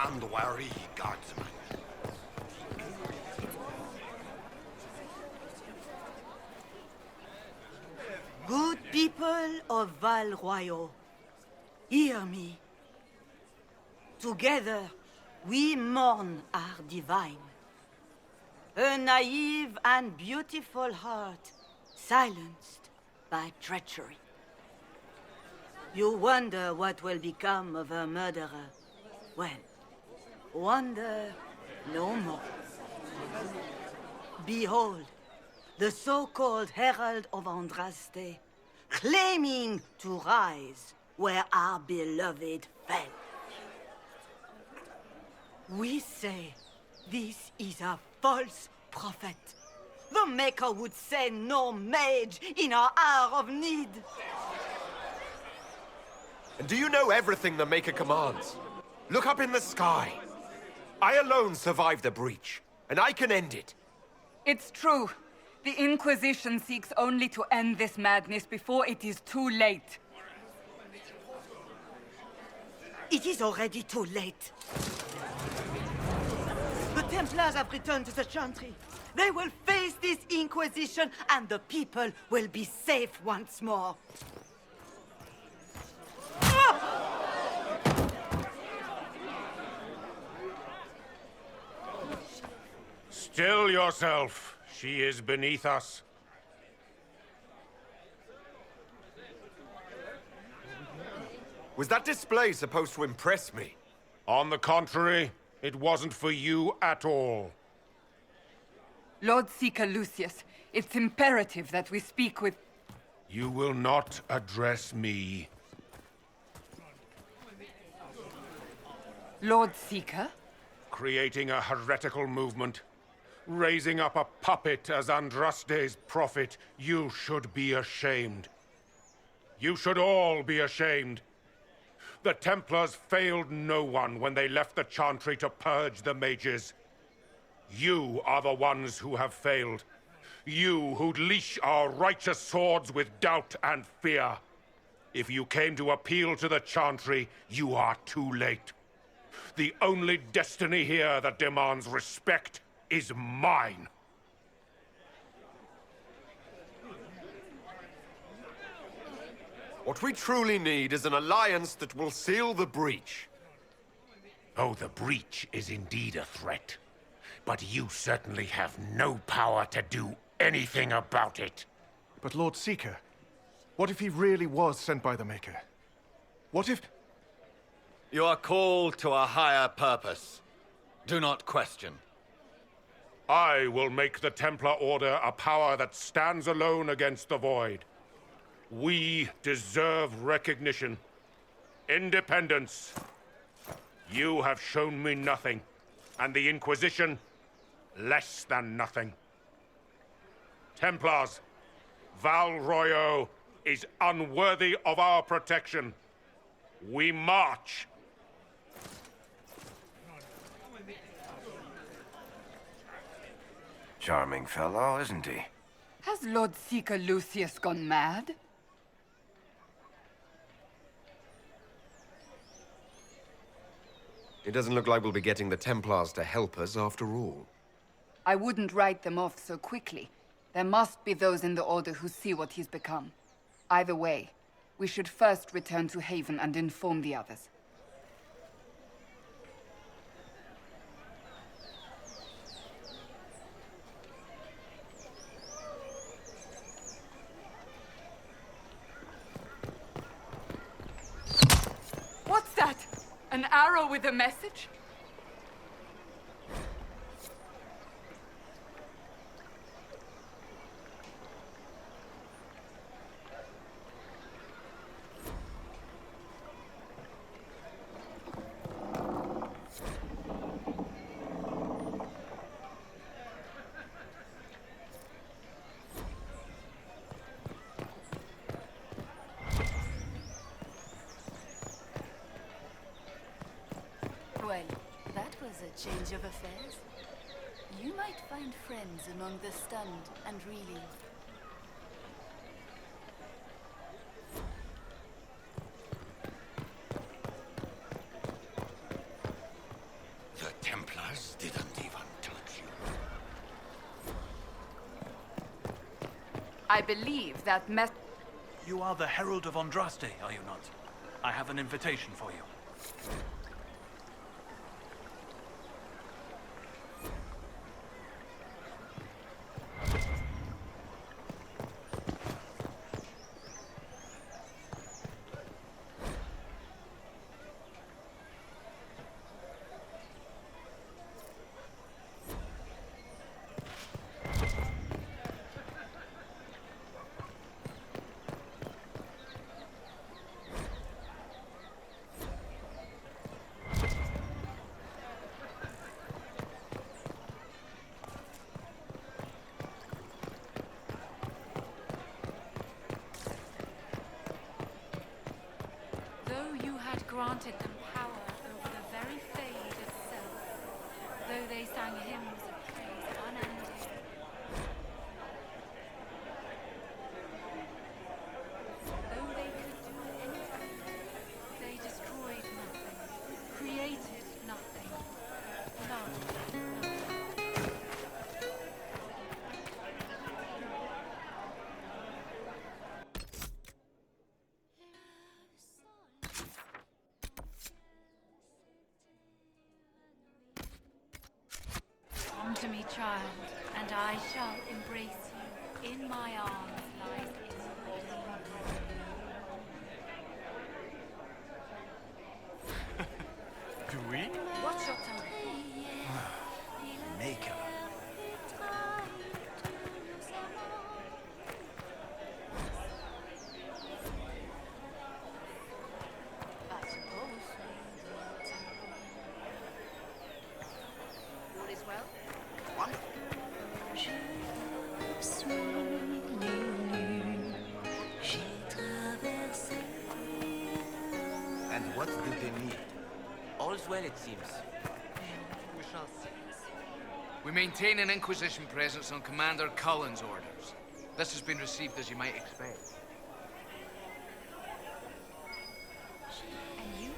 unwary guardsman. Good people of Val Royeaux, hear me. Together, we mourn our divine. A naive and beautiful heart, silenced by treachery. You wonder what will become of her murderer. Well, wonder no more. Behold, the so-called Herald of Andraste, claiming to rise where our beloved fell. We say this is a false prophet. The Maker would send no mage in our hour of need. And do you know everything the Maker commands? Look up in the sky. I alone survived the breach, and I can end it. It's true. The Inquisition seeks only to end this madness before it is too late. It is already too late. The Templars have returned to the Chantry. They will face this Inquisition, and the people will be safe once more. Still yourself. She is beneath us. Was that display supposed to impress me? On the contrary, it wasn't for you at all. Lord Seeker Lucius, it's imperative that we speak with... You will not address me. Lord Seeker? Creating a heretical movement. Raising up a puppet as Andraste's prophet. You should be ashamed. You should all be ashamed. The Templars failed no one when they left the Chantry to purge the mages. You are the ones who have failed. You who'd leash our righteous swords with doubt and fear. If you came to appeal to the Chantry, you are too late. The only destiny here that demands respect is mine. What we truly need is an alliance that will seal the breach. Oh, the breach is indeed a threat. But you certainly have no power to do anything about it. But Lord Seeker, what if he really was sent by the Maker? What if... You are called to a higher purpose. Do not question. I will make the Templar Order a power that stands alone against the Void. We deserve recognition. Independence. You have shown me nothing, and the Inquisition, less than nothing. Templars, Val Royeaux is unworthy of our protection. We march. Charming fellow, isn't he? Has Lord Seeker Lucius gone mad? It doesn't look like we'll be getting the Templars to help us after all. I wouldn't write them off so quickly. There must be those in the Order who see what he's become. Either way, we should first return to Haven and inform the others. What's that? An arrow with a message? Well, that was a change of affairs. You might find friends among the stunned and reeling. I believe that You are the Herald of Andraste, are you not? I have an invitation for you. Though you had granted them power over the very fade itself, though they sang hymns of praise unending, though they could do anything, they destroyed nothing, created nothing, loved nothing. Come to me, child, and I shall embrace you. In my arms lies Do we? What's your tongue? Maker. I suppose. All is well? And what do they need? All's well, it seems. We shall see. We maintain an Inquisition presence on Commander Cullen's orders. This has been received as you might expect. And you?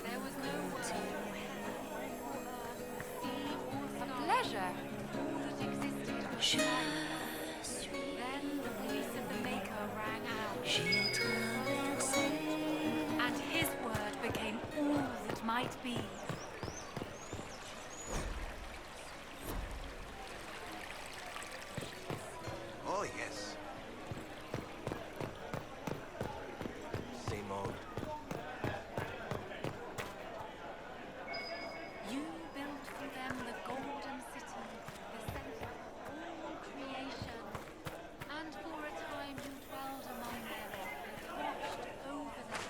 There was no word. A pleasure. All that existed was silence. Then the voice of the Maker rang out. And his word became all that might be. Oh, yes. Same old. You built for them the golden city, the center of all creation. And for a time you dwelled among them, watched over them.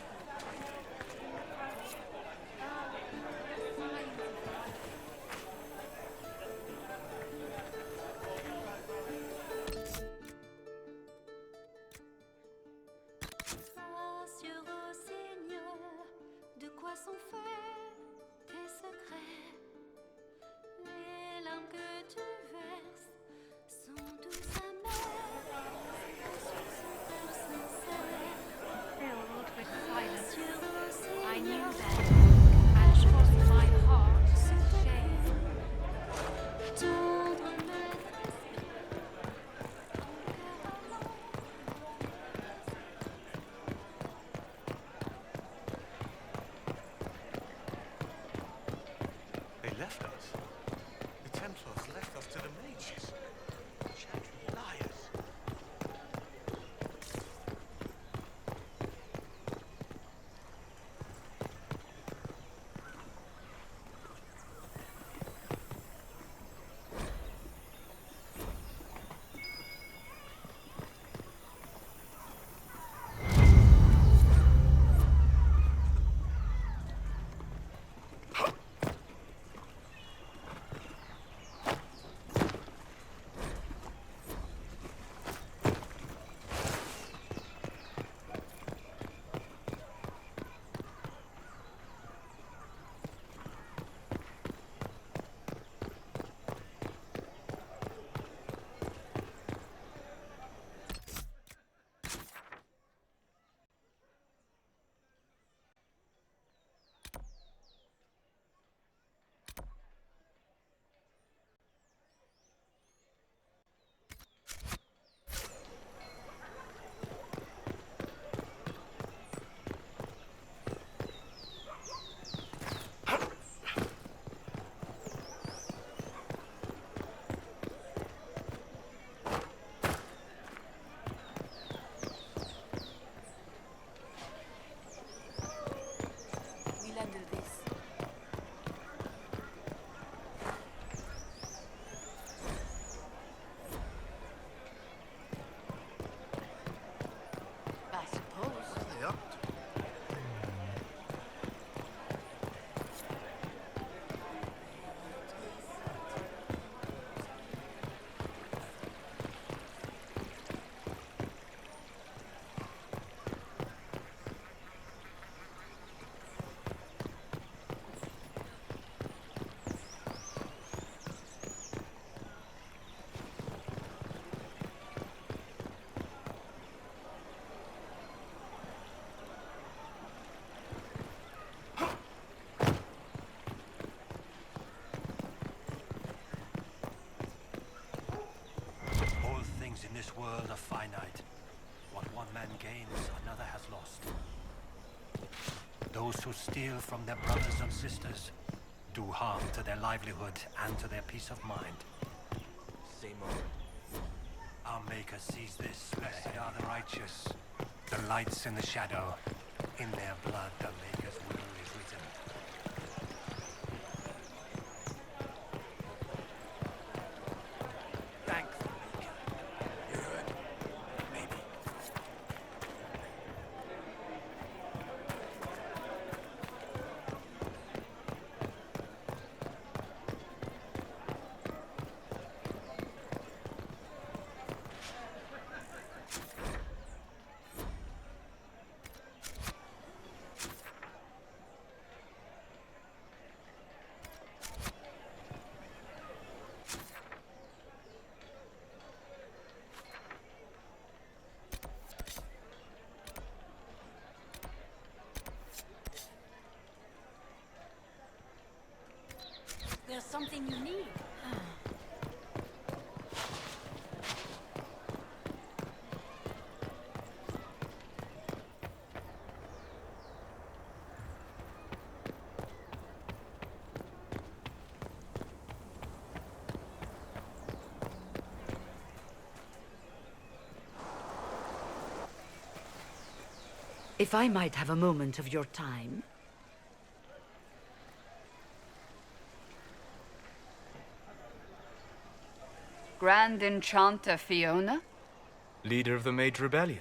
Signs of life. Rassure au Seigneur, de quoi sont faits tes secrets. Les larmes que tu verses sont douces amères, tes pensées sont sincères. Filled with silence, Rassure au I knew Seigneur, then, and crossed my heart with shame. tendre maître esprit, ton cœur allant. They left us. The Templars left us to the mages. She actually another has lost. Those who steal from their brothers and sisters do harm to their livelihood and to their peace of mind. Same old. Our Maker sees this. Blessed are the righteous. The lights in the shadow. In their blood, the Maker's will is written. Thanks, Maker. You heard? Maybe. There's something you need. If I might have a moment of your time. Grand Enchanter Fiona? Leader of the Mage Rebellion.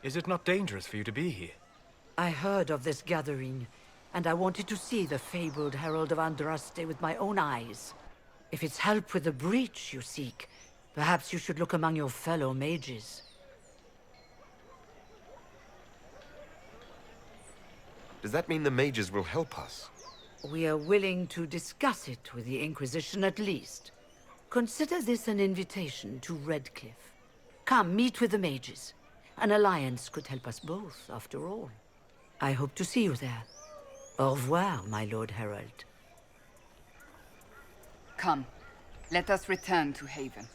Is it not dangerous for you to be here? I heard of this gathering, and I wanted to see the fabled Herald of Andraste with my own eyes. If it's help with the breach you seek, perhaps you should look among your fellow mages. Does that mean the mages will help us? We are willing to discuss it with the Inquisition at least. Consider this an invitation to Redcliffe. Come, meet with the mages. An alliance could help us both, after all. I hope to see you there. Au revoir, my Lord Herald. Come, let us return to Haven.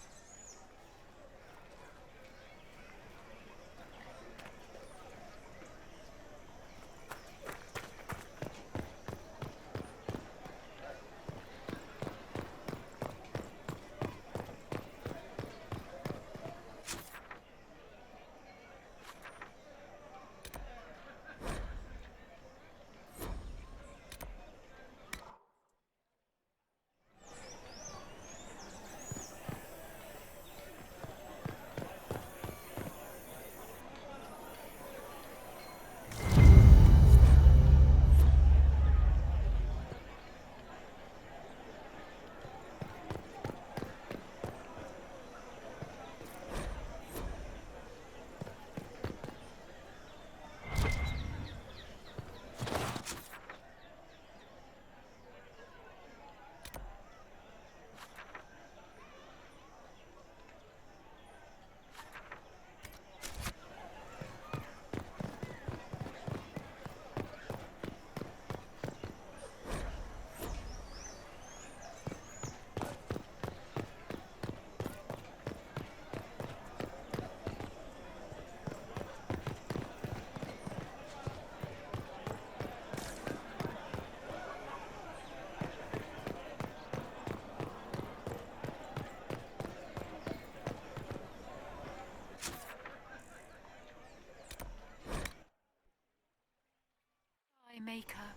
Maker,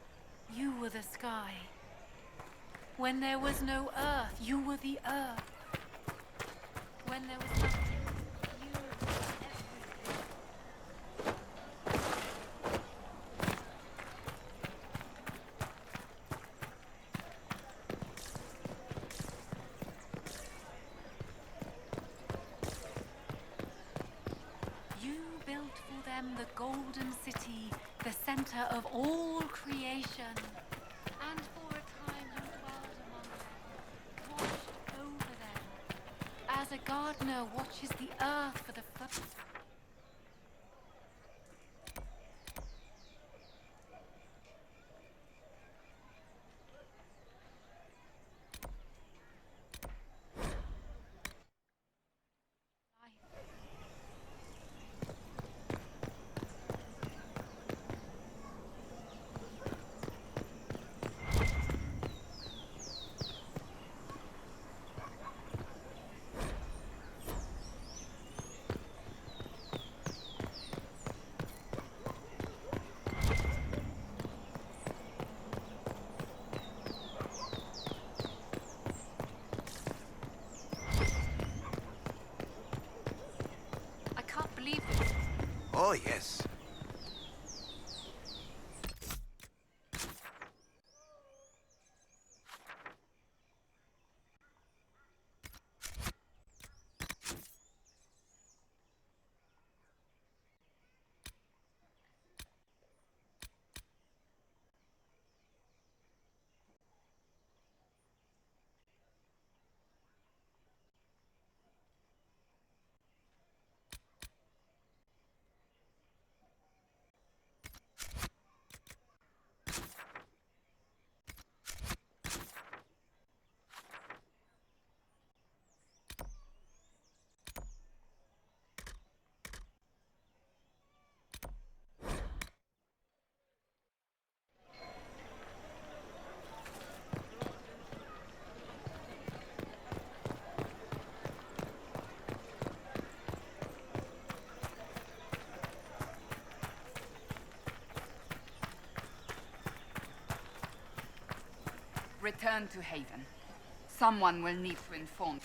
you were the sky. When there was no earth, you were the earth. When there was nothing, you were everything. You built for them the golden city, the center of all creation. And for a time you dwelled among them, watched over them, as a gardener watches the earth for the flood. Oh, yes. Return to Haven. Someone will need to inform.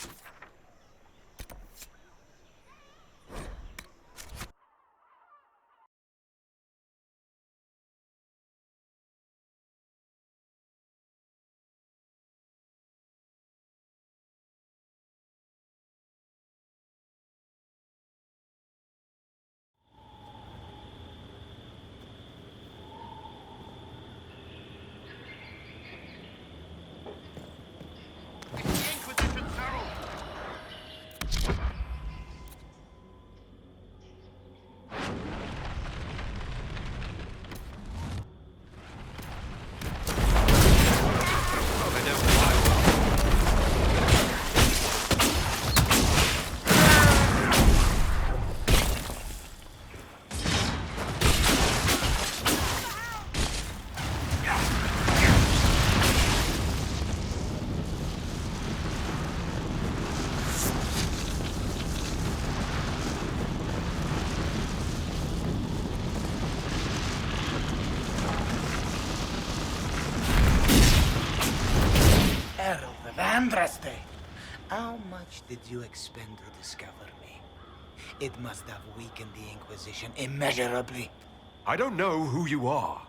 Andraste, how much did you expend to discover me? It must have weakened the Inquisition immeasurably. I don't know who you are.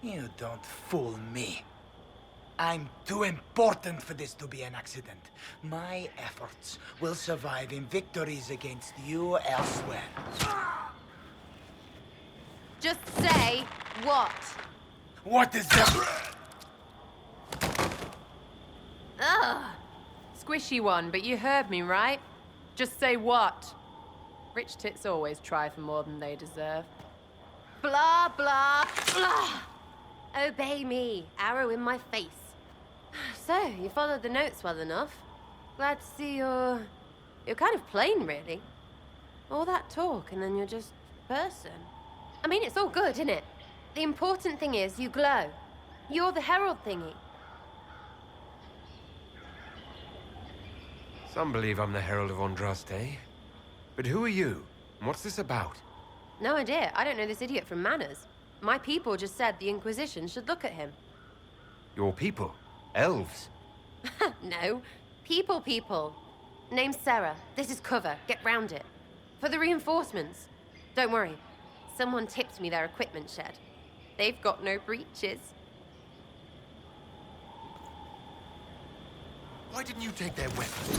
You don't fool me. I'm too important for this to be an accident. My efforts will survive in victories against you elsewhere. Just say what? What is that? Ugh. Squishy one, but you heard me, right? Just say what? Rich tits always try for more than they deserve. Blah, blah, blah. Obey me. Arrow in my face. So, you followed the notes well enough. Glad to see you're kind of plain, really. All that talk, and then you're just person. I mean, it's all good, isn't it? The important thing is you glow. You're the herald thingy. Some believe I'm the Herald of Andraste. But who are you? And what's this about? No idea. I don't know this idiot from Manners. My people just said the Inquisition should look at him. Your people? Elves? No. People. Name's Sarah. This is cover. Get round it. For the reinforcements. Don't worry. Someone tipped me their equipment shed. They've got no breaches. Why didn't you take their weapons?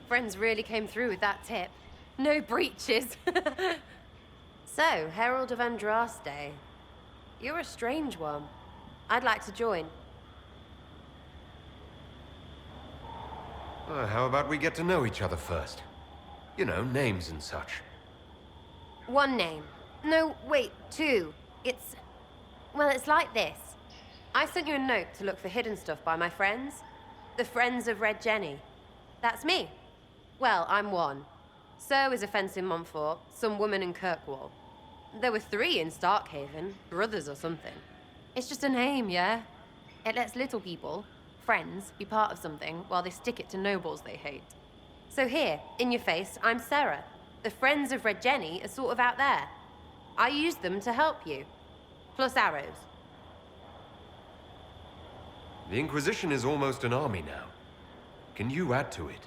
Friends really came through with that tip. No breaches. So, Herald of Andraste. You're a strange one. I'd like to join. How about we get to know each other first? You know, names and such. One name. No, wait, two. Well, it's like this. I sent you a note to look for hidden stuff by my friends. The Friends of Red Jenny. That's me. Well, I'm one. So is a fence in Montfort, some woman in Kirkwall. There were 3 in Starkhaven, brothers or something. It's just a name, yeah? It lets little people, friends, be part of something while they stick it to nobles they hate. So here, in your face, I'm Sarah. The friends of Red Jenny are sort of out there. I use them to help you. Plus arrows. The Inquisition is almost an army now. Can you add to it?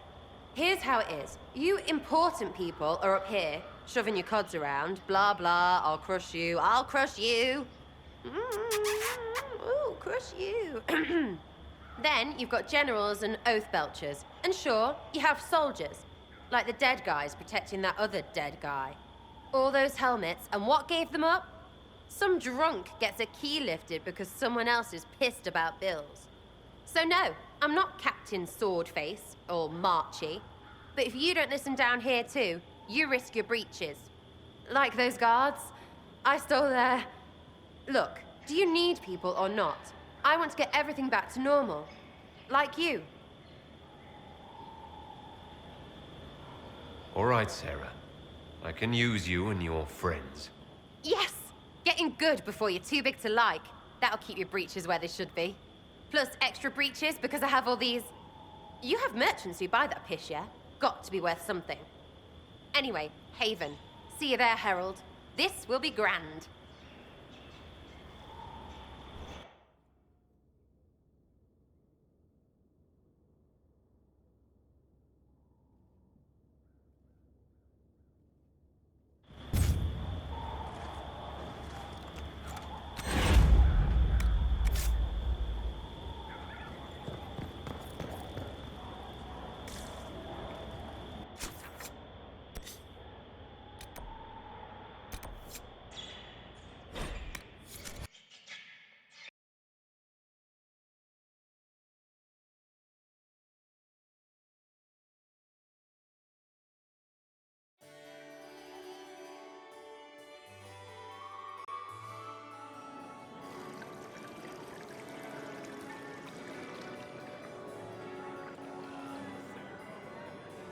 Here's how it is. You important people are up here, shoving your cods around. Blah, blah, I'll crush you, I'll crush you. Ooh, crush you. Then you've got generals and oath belchers. And sure, you have soldiers. Like the dead guys protecting that other dead guy. All those helmets, and what gave them up? Some drunk gets a key lifted because someone else is pissed about bills. So no, I'm not Captain Swordface, or Marchy. But if you don't listen down here too, you risk your breeches. Like those guards, I stole their... Look, do you need people or not? I want to get everything back to normal. Like you. All right, Sarah. I can use you and your friends. Yes! Getting good before you're too big to like. That'll keep your breeches where they should be. Plus extra breeches because I have all these... You have merchants who buy that piss, yeah? Got to be worth something. Anyway, Haven. See you there, Herald. This will be grand.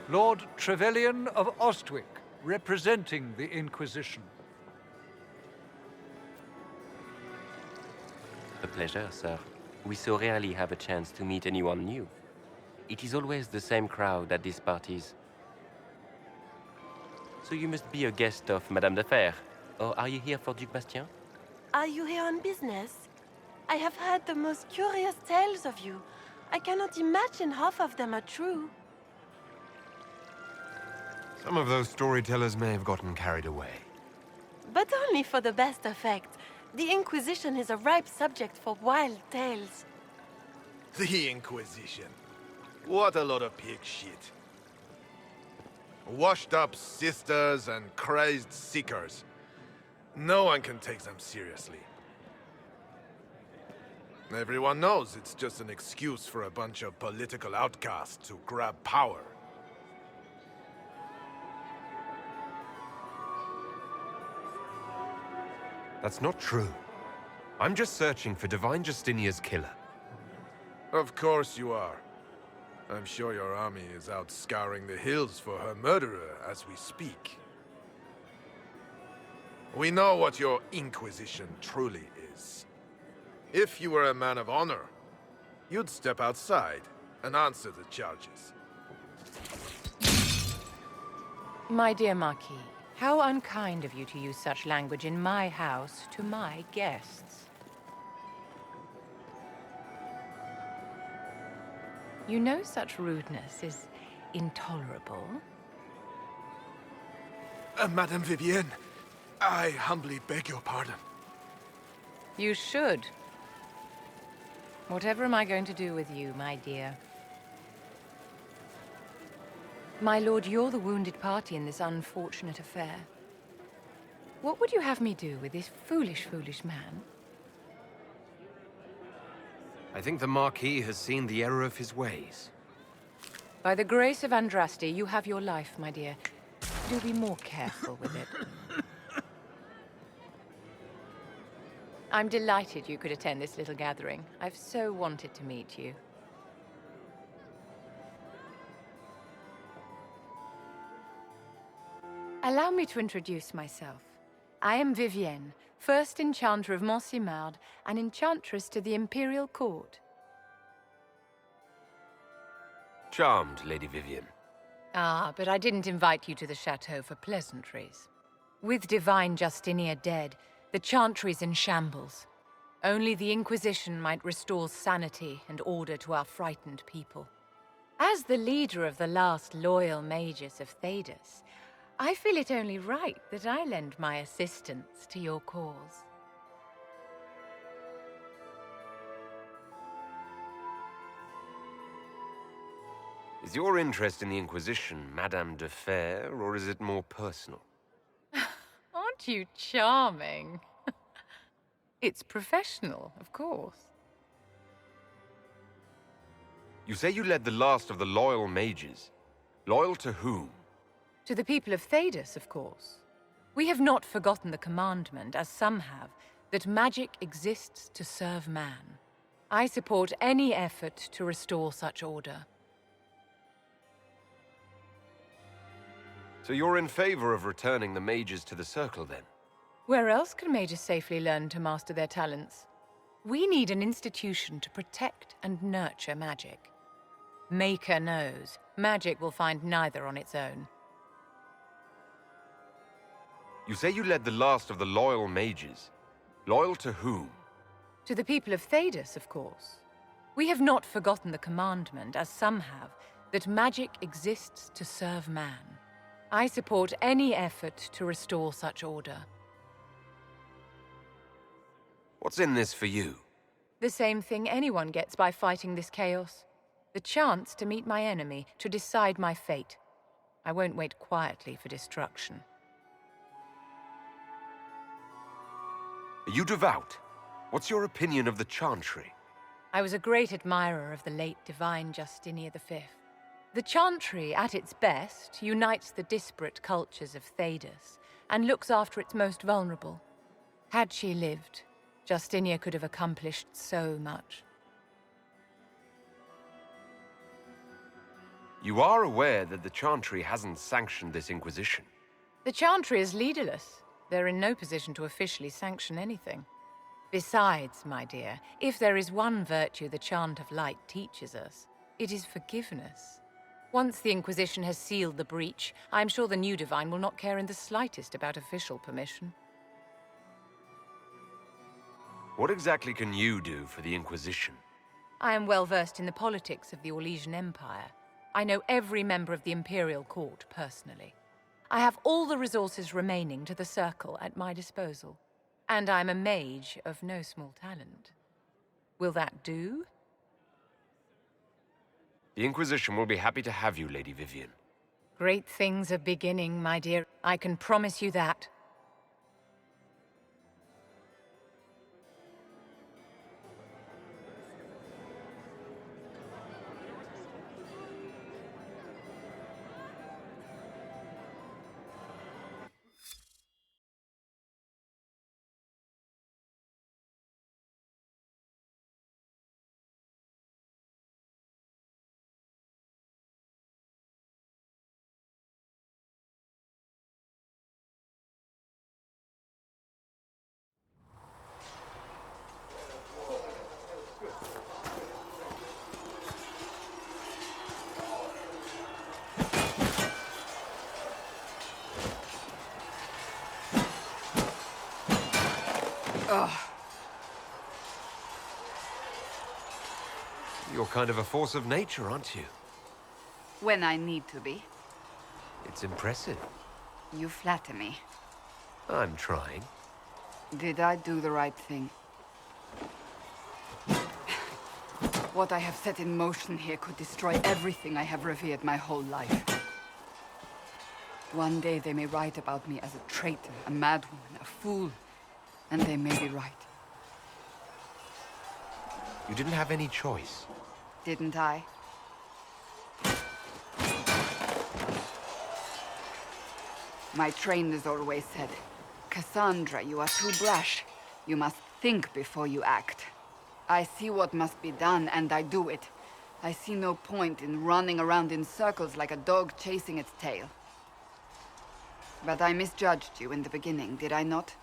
Lord Trevelyan of Ostwick, representing the Inquisition. A pleasure, sir. We so rarely have a chance to meet anyone new. It is always the same crowd at these parties. So you must be a guest of Madame de Fer, or are you here for Duc Bastien? Are you here on business? I have heard the most curious tales of you. I cannot imagine half of them are true. Some of those storytellers may have gotten carried away. But only for the best effect. The Inquisition is a ripe subject for wild tales. The Inquisition. What a lot of pig shit. Washed-up sisters and crazed seekers. No one can take them seriously. Everyone knows it's just an excuse for a bunch of political outcasts to grab power. That's not true. I'm just searching for Divine Justinia's killer. Of course you are. I'm sure your army is out scouring the hills for her murderer as we speak. We know what your Inquisition truly is. If you were a man of honor, you'd step outside and answer the charges. My dear Marquis, how unkind of you to use such language in my house to my guests. You know such rudeness is intolerable. Madame Vivienne, I humbly beg your pardon. You should. Whatever am I going to do with you, my dear? My lord, you're the wounded party in this unfortunate affair. What would you have me do with this foolish, foolish man? I think the Marquis has seen the error of his ways. By the grace of Andraste, you have your life, my dear. Do be more careful with it. I'm delighted you could attend this little gathering. I've so wanted to meet you. Allow me to introduce myself. I am Vivienne, first Enchanter of Montsimard and Enchantress to the Imperial Court. Charmed, Lady Vivienne. Ah, but I didn't invite you to the chateau for pleasantries. With Divine Justinia dead, the Chantry's in shambles. Only the Inquisition might restore sanity and order to our frightened people. As the leader of the last loyal mages of Thedas, I feel it only right that I lend my assistance to your cause. Is your interest in the Inquisition Madame de Fer, or is it more personal? Aren't you charming? It's professional, of course. You say you led the last of the loyal mages. Loyal to whom? To the people of Thedas, of course. We have not forgotten the commandment, as some have, that magic exists to serve man. I support any effort to restore such order. So you're in favor of returning the mages to the Circle, then? Where else can mages safely learn to master their talents? We need an institution to protect and nurture magic. Maker knows, magic will find neither on its own. You say you led the last of the loyal mages. Loyal to whom? To the people of Thedas, of course. We have not forgotten the commandment, as some have, that magic exists to serve man. I support any effort to restore such order. What's in this for you? The same thing anyone gets by fighting this chaos. The chance to meet my enemy, to decide my fate. I won't wait quietly for destruction. Are you devout? What's your opinion of the Chantry? I was a great admirer of the late Divine Justinia V. The Chantry, at its best, unites the disparate cultures of Thedas and looks after its most vulnerable. Had she lived, Justinia could have accomplished so much. You are aware that the Chantry hasn't sanctioned this Inquisition. The Chantry is leaderless. They're in no position to officially sanction anything. Besides, my dear, if there is one virtue the Chant of Light teaches us, it is forgiveness. Once the Inquisition has sealed the breach, I'm sure the new Divine will not care in the slightest about official permission. What exactly can you do for the Inquisition? I am well versed in the politics of the Orlesian Empire. I know every member of the Imperial Court personally. I have all the resources remaining to the Circle at my disposal. And I'm a mage of no small talent. Will that do? The Inquisition will be happy to have you, Lady Vivian. Great things are beginning, my dear. I can promise you that. You're kind of a force of nature, aren't you? When I need to be. It's impressive. You flatter me. I'm trying. Did I do the right thing? What I have set in motion here could destroy everything I have revered my whole life. One day they may write about me as a traitor, a madwoman, a fool, and they may be right. You didn't have any choice. Didn't I? My trainers always said, Cassandra, you are too brash. You must think before you act. I see what must be done, and I do it. I see no point in running around in circles like a dog chasing its tail. But I misjudged you in the beginning, did I not?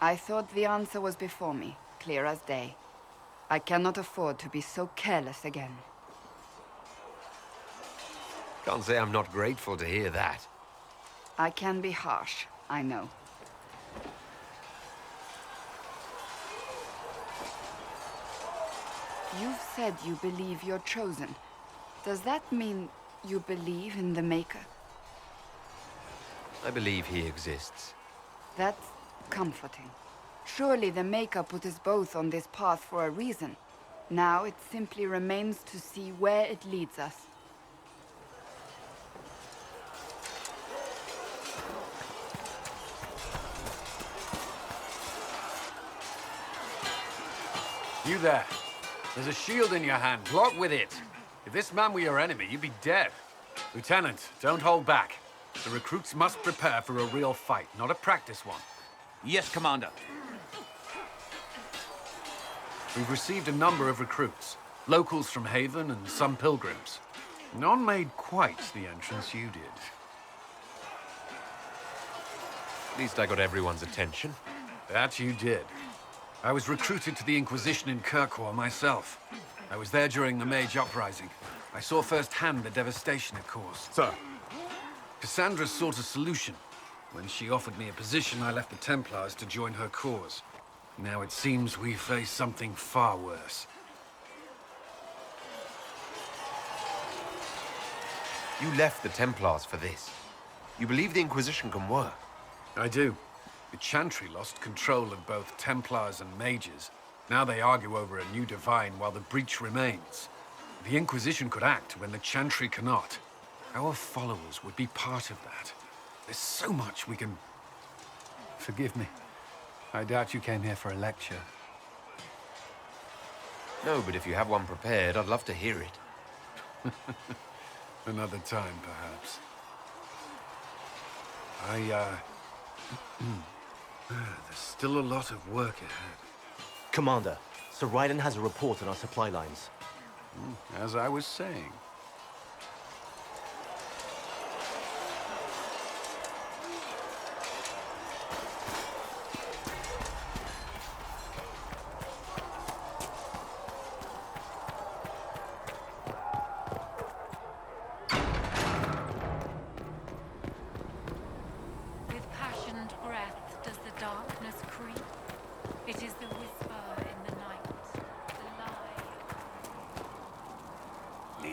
I thought the answer was before me, clear as day. I cannot afford to be so careless again. Can't say I'm not grateful to hear that. I can be harsh, I know. You've said you believe you're chosen. Does that mean you believe in the Maker? I believe he exists. That's comforting. Surely the Maker put us both on this path for a reason. Now it simply remains to see where it leads us. You there. There's a shield in your hand. Block with it. If this man were your enemy, you'd be dead. Lieutenant, don't hold back. The recruits must prepare for a real fight, not a practice one. Yes, Commander. We've received a number of recruits. Locals from Haven and some pilgrims. None made quite the entrance you did. At least I got everyone's attention. That you did. I was recruited to the Inquisition in Kirkwall myself. I was there during the Mage Uprising. I saw firsthand the devastation it caused. Sir. Cassandra sought a solution. When she offered me a position, I left the Templars to join her cause. Now it seems we face something far worse. You left the Templars for this. You believe the Inquisition can work? I do. The Chantry lost control of both Templars and Mages. Now they argue over a new Divine while the breach remains. The Inquisition could act when the Chantry cannot. Our followers would be part of that. There's so much we can... Forgive me. I doubt you came here for a lecture. No, but if you have one prepared, I'd love to hear it. Another time, perhaps. There's still a lot of work ahead. Commander, Sir Ryden has a report on our supply lines. As I was saying.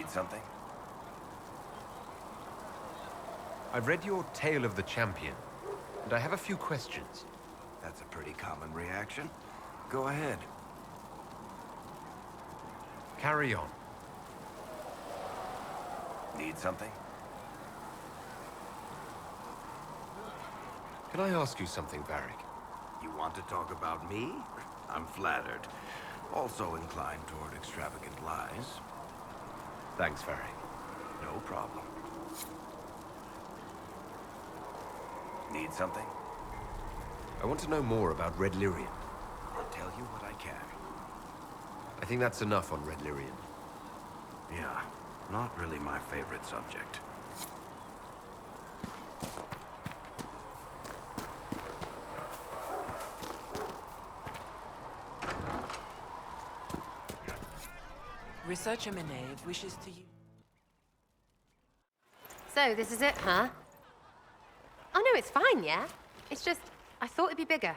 Something? I've read your Tale of the Champion, and I have a few questions. That's a pretty common reaction. Go ahead. Carry on. Need something? Can I ask you something, Varric? You want to talk about me? I'm flattered. Also inclined toward extravagant lies. Thanks, Varric. No problem. Need something? I want to know more about Red Lyrian. I'll tell you what I can. I think that's enough on Red Lyrian. Yeah, not really my favorite subject. Researcher Meneve wishes to use... So, this is it, huh? Oh no, it's fine, yeah? It's just, I thought it'd be bigger.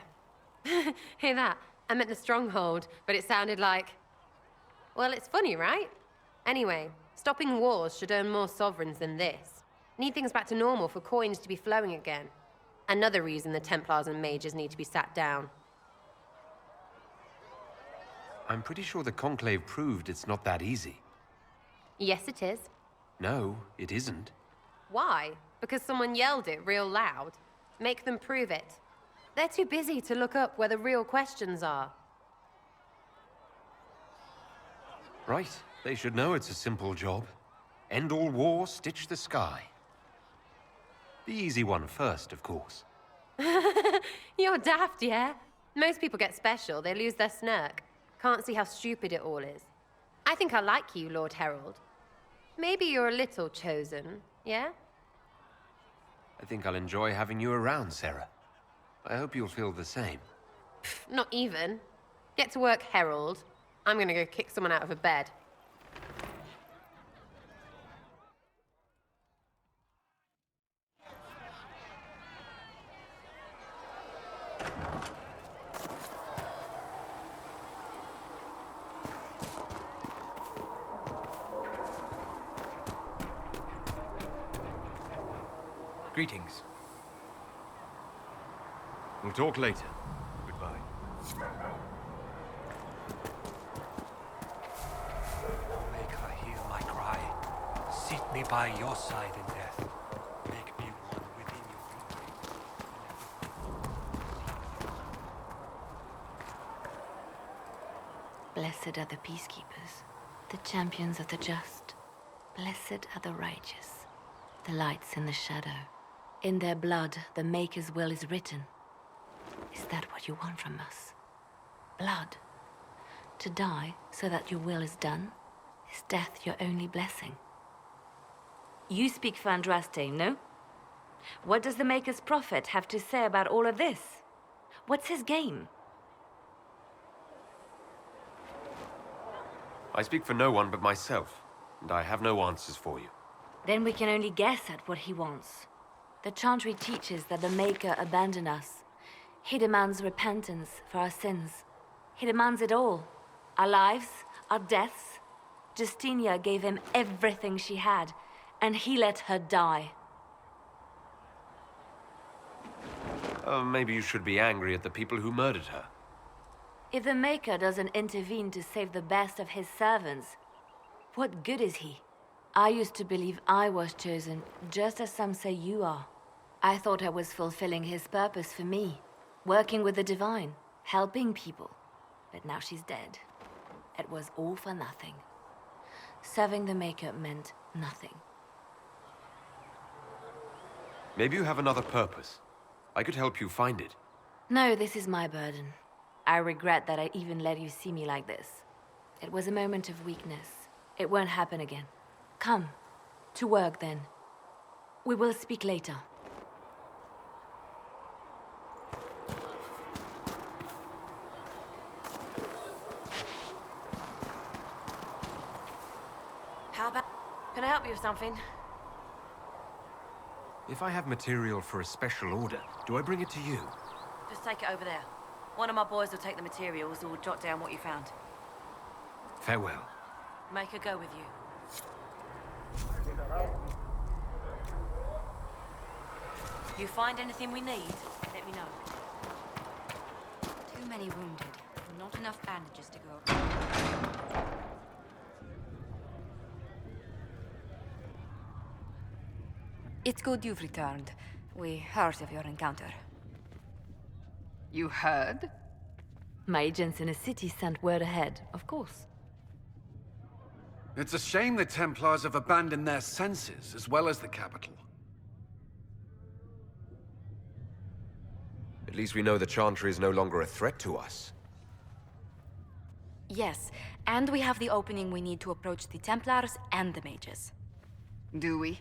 Hear that? I meant the stronghold, but it sounded like... Well, it's funny, right? Anyway, stopping wars should earn more sovereigns than this. Need things back to normal for coins to be flowing again. Another reason the Templars and Mages need to be sat down. I'm pretty sure the Conclave proved it's not that easy. Yes, it is. No, it isn't. Why? Because someone yelled it real loud? Make them prove it. They're too busy to look up where the real questions are. Right. They should know it's a simple job. End all war, stitch the sky. The easy one first, of course. You're daft, yeah? Most people get special, they lose their snark. Can't see how stupid it all is. I think I like you, Lord Herald. Maybe you're a little chosen, yeah? I think I'll enjoy having you around, Sarah. I hope you'll feel the same. Not even. Get to work, Herald. I'm gonna go kick someone out of a bed. Greetings. We'll talk later. Goodbye. Make her hear my cry. Sit me by your side in death. Make me one within your Blessed are the peacekeepers, the champions of the just. Blessed are the righteous, the lights in the shadow. In their blood, the Maker's will is written. Is that what you want from us? Blood? To die so that your will is done? Is death your only blessing? You speak for Andraste, no? What does the Maker's prophet have to say about all of this? What's his game? I speak for no one but myself, and I have no answers for you. Then we can only guess at what he wants. The Chantry teaches that the Maker abandoned us. He demands repentance for our sins. He demands it all. Our lives, our deaths. Justinia gave him everything she had, and he let her die. Maybe you should be angry at the people who murdered her. If the Maker doesn't intervene to save the best of his servants, what good is he? I used to believe I was chosen, just as some say you are. I thought I was fulfilling his purpose for me, working with the divine, helping people. But now she's dead. It was all for nothing. Serving the Maker meant nothing. Maybe you have another purpose. I could help you find it. No, this is my burden. I regret that I even let you see me like this. It was a moment of weakness. It won't happen again. Come. To work, then. We will speak later. How about... Can I help you with something? If I have material for a special order, do I bring it to you? Just take it over there. One of my boys will take the materials or jot down what you found. Farewell. Make her go with you. You find anything we need, let me know. Too many wounded. Not enough bandages to go around. It's good you've returned. We heard of your encounter. You heard? My agents in the city sent word ahead, of course. It's a shame the Templars have abandoned their senses, as well as the capital. At least we know the Chantry is no longer a threat to us. Yes, and we have the opening we need to approach the Templars and the mages. Do we?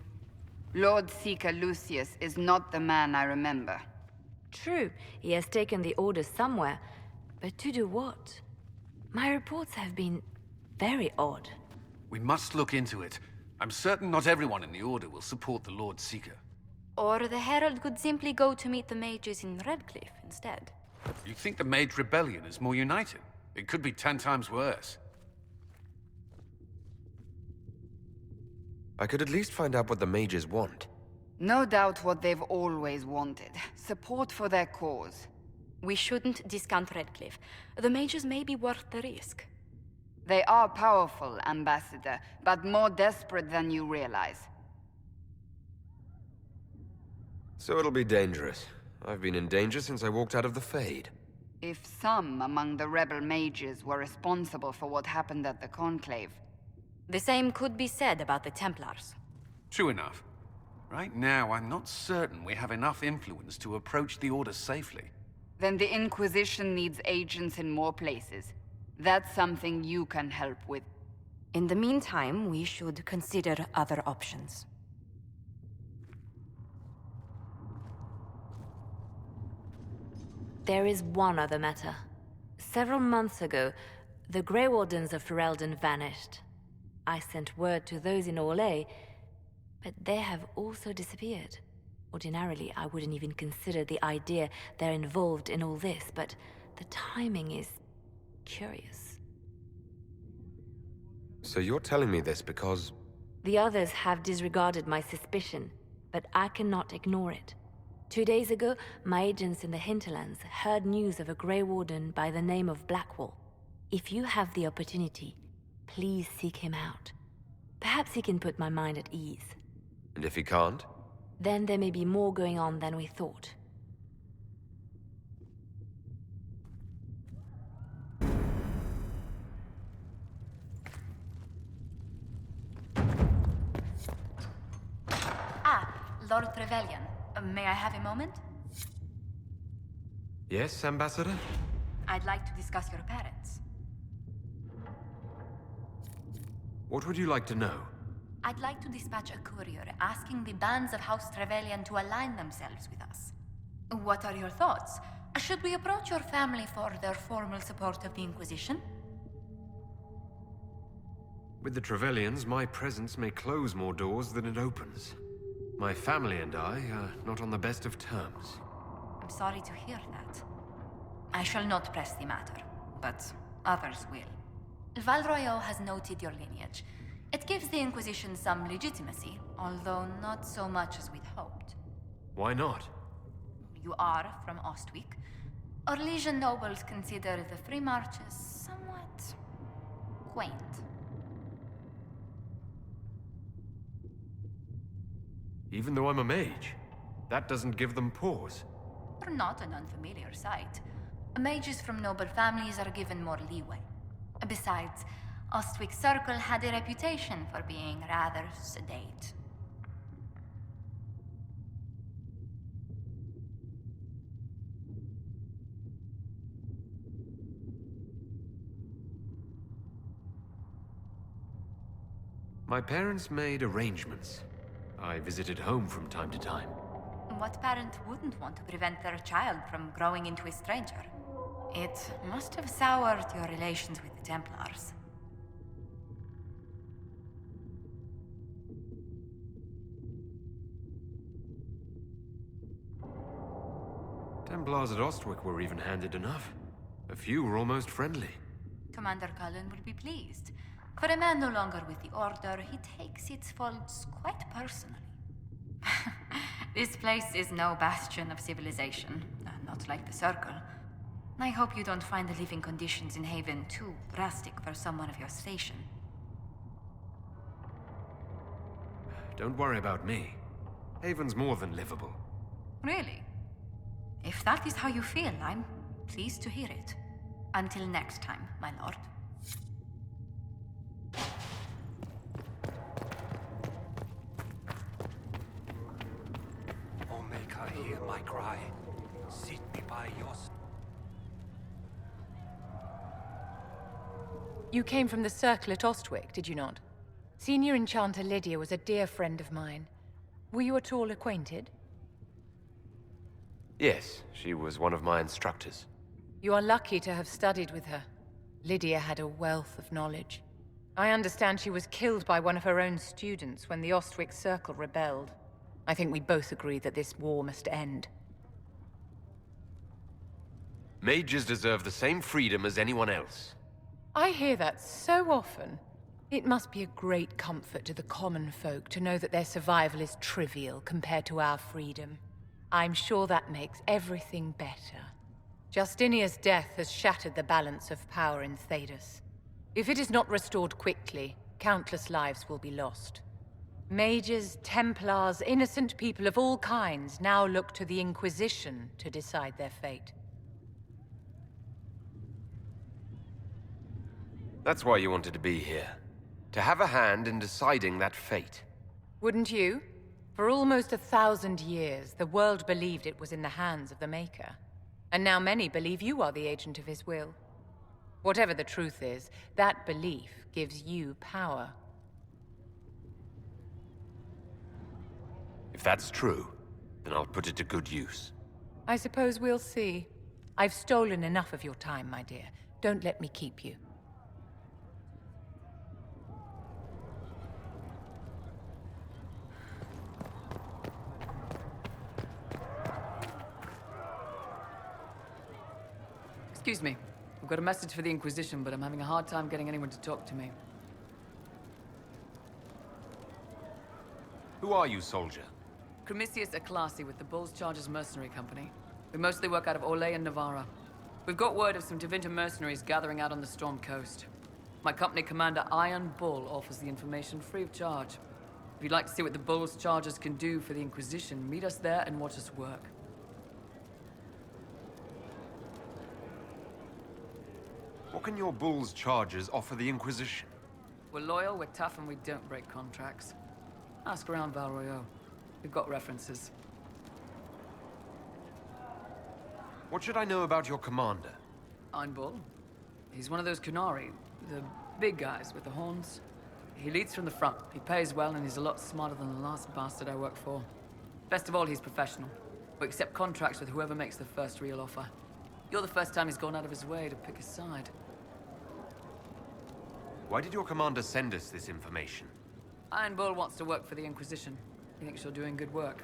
Lord Seeker Lucius is not the man I remember. True, he has taken the Order somewhere, but to do what? My reports have been very odd. We must look into it. I'm certain not everyone in the Order will support the Lord Seeker. Or the Herald could simply go to meet the mages in Redcliffe instead. You think the Mage Rebellion is more united? It could be 10 times worse. I could at least find out what the mages want. No doubt what they've always wanted. Support for their cause. We shouldn't discount Redcliffe. The mages may be worth the risk. They are powerful, Ambassador, but more desperate than you realize. So it'll be dangerous. I've been in danger since I walked out of the Fade. If some among the rebel mages were responsible for what happened at the Conclave... The same could be said about the Templars. True enough. Right now, I'm not certain we have enough influence to approach the Order safely. Then the Inquisition needs agents in more places. That's something you can help with. In the meantime, we should consider other options. There is one other matter. Several months ago, the Grey Wardens of Ferelden vanished. I sent word to those in Orlais, but they have also disappeared. Ordinarily, I wouldn't even consider the idea they're involved in all this, but the timing is curious. So you're telling me this because... The others have disregarded my suspicion, but I cannot ignore it. 2 days ago, my agents in the hinterlands heard news of a Grey Warden by the name of Blackwall. If you have the opportunity, please seek him out. Perhaps he can put my mind at ease. And if he can't? Then there may be more going on than we thought. Lord Trevelyan, may I have a moment? Yes, Ambassador? I'd like to discuss your parents. What would you like to know? I'd like to dispatch a courier asking the bands of House Trevelyan to align themselves with us. What are your thoughts? Should we approach your family for their formal support of the Inquisition? With the Trevelyans, my presence may close more doors than it opens. My family and I are not on the best of terms. I'm sorry to hear that. I shall not press the matter, but others will. Val Royeaux has noted your lineage. It gives the Inquisition some legitimacy, although not so much as we'd hoped. Why not? You are from Ostwick. Orlesian nobles consider the Free Marches somewhat quaint. Even though I'm a mage, that doesn't give them pause. Not an unfamiliar sight. Mages from noble families are given more leeway. Besides, Ostwick Circle had a reputation for being rather sedate. My parents made arrangements. I visited home from time to time. What parent wouldn't want to prevent their child from growing into a stranger? It must have soured your relations with the Templars. Templars at Ostwick were even-handed enough. A few were almost friendly. Commander Cullen will be pleased. For a man no longer with the Order, he takes its faults quite personally. This place is no bastion of civilization, not like the Circle. I hope you don't find the living conditions in Haven too drastic for someone of your station. Don't worry about me. Haven's more than livable. Really? If that is how you feel, I'm pleased to hear it. Until next time, my lord. O Maker, hear my cry. Sit me by your side. You came from the Circle at Ostwick, did you not? Senior Enchanter Lydia was a dear friend of mine. Were you at all acquainted? Yes, she was one of my instructors. You are lucky to have studied with her. Lydia had a wealth of knowledge. I understand she was killed by one of her own students when the Ostwick Circle rebelled. I think we both agree that this war must end. Mages deserve the same freedom as anyone else. I hear that so often. It must be a great comfort to the common folk to know that their survival is trivial compared to our freedom. I'm sure that makes everything better. Justinia's death has shattered the balance of power in Thedas. If it is not restored quickly, countless lives will be lost. Mages, Templars, innocent people of all kinds now look to the Inquisition to decide their fate. That's why you wanted to be here. To have a hand in deciding that fate. Wouldn't you? For almost 1,000 years, the world believed it was in the hands of the Maker. And now many believe you are the agent of his will. Whatever the truth is, that belief gives you power. If that's true, then I'll put it to good use. I suppose we'll see. I've stolen enough of your time, my dear. Don't let me keep you. Excuse me. I've got a message for the Inquisition, but I'm having a hard time getting anyone to talk to me. Who are you, soldier? Cremisius are classy with the Bull's Chargers Mercenary Company. We mostly work out of Orlais and Navarra. We've got word of some Tevinter mercenaries gathering out on the Storm Coast. My company commander, Iron Bull, offers the information free of charge. If you'd like to see what the Bull's Chargers can do for the Inquisition, meet us there and watch us work. What can your Bull's Chargers offer the Inquisition? We're loyal, we're tough, and we don't break contracts. Ask around Val Royeaux. We've got references. What should I know about your commander? Iron Bull. He's one of those Kunari, the big guys with the horns. He leads from the front, he pays well, and he's a lot smarter than the last bastard I worked for. Best of all, he's professional. We accept contracts with whoever makes the first real offer. You're the first time he's gone out of his way to pick a side. Why did your commander send us this information? Iron Bull wants to work for the Inquisition. He thinks you're doing good work.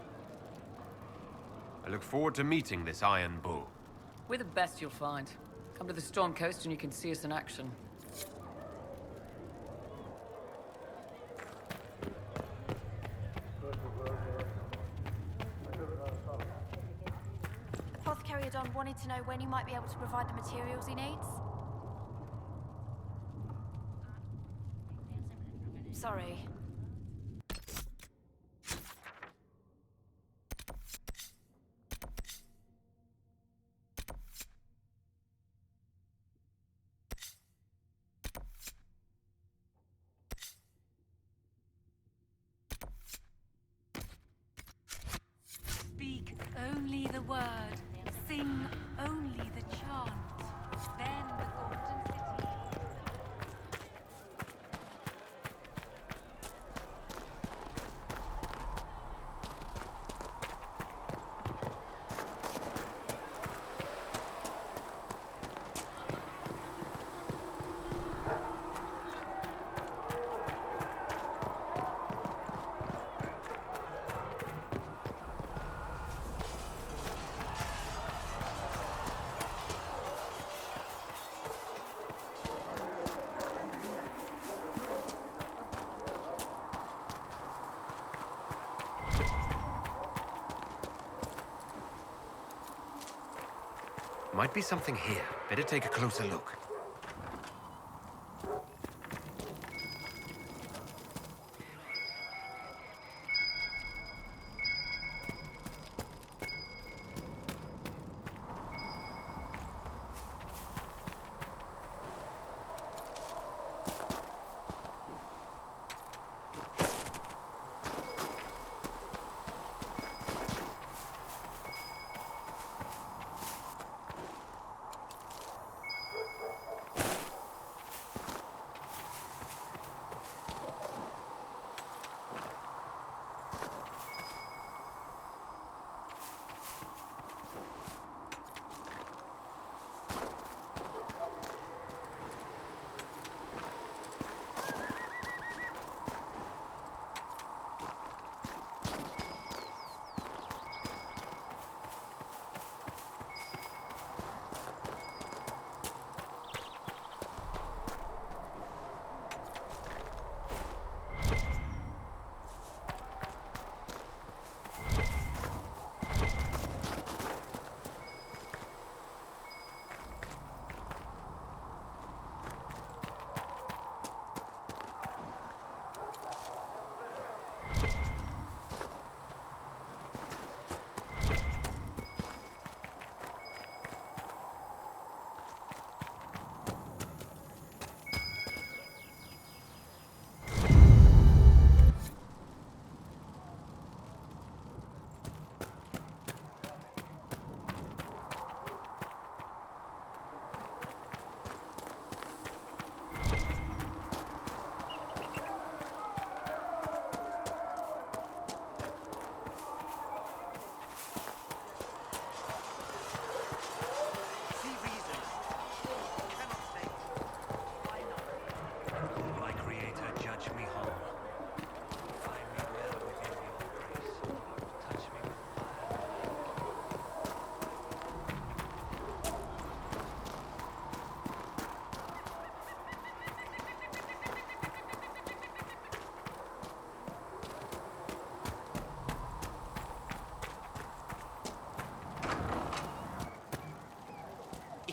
I look forward to meeting this Iron Bull. We're the best you'll find. Come to the Storm Coast and you can see us in action. Apothecary Don wanted to know when you might be able to provide the materials he needs. Sorry. Speak only the word. Sing only the chant. Then the golden city. Might be something here. Better take a closer look.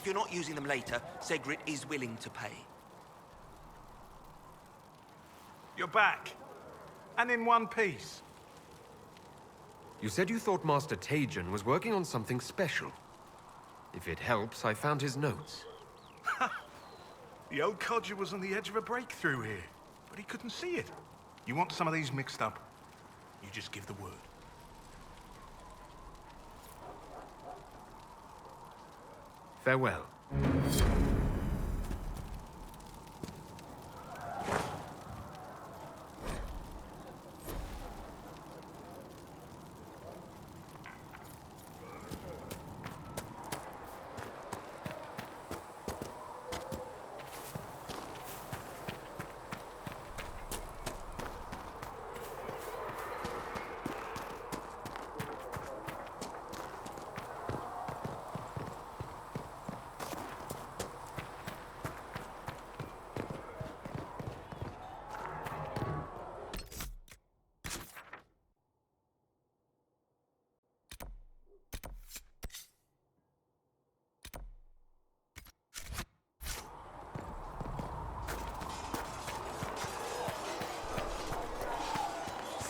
If you're not using them later, Segrit is willing to pay. You're back. And in one piece. You said you thought Master Tajan was working on something special. If it helps, I found his notes. The old codger was on the edge of a breakthrough here, but he couldn't see it. You want some of these mixed up, you just give the word. Farewell.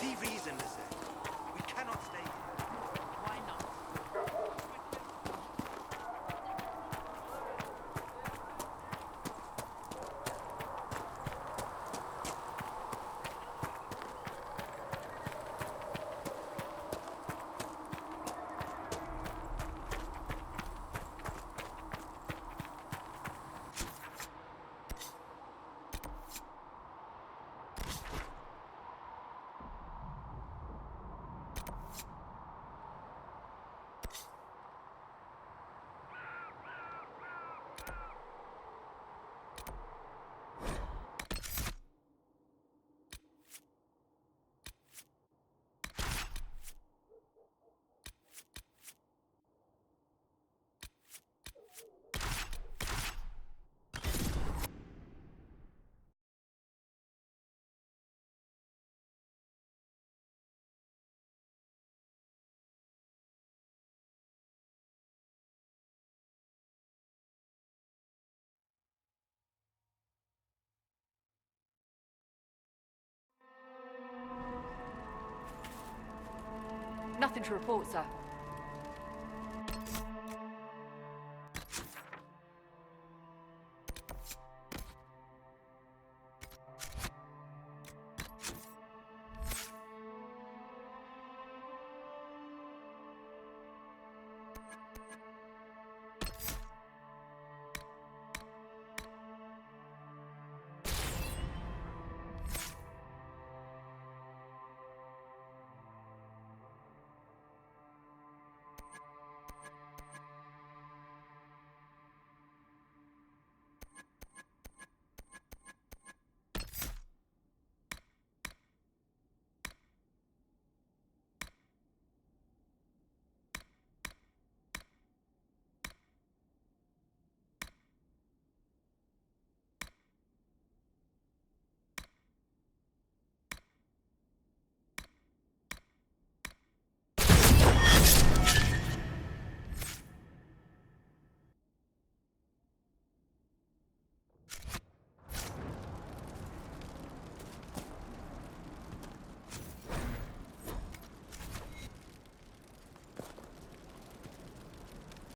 See reason, Lizette. We cannot stay here. Why not? Nothing to report, sir.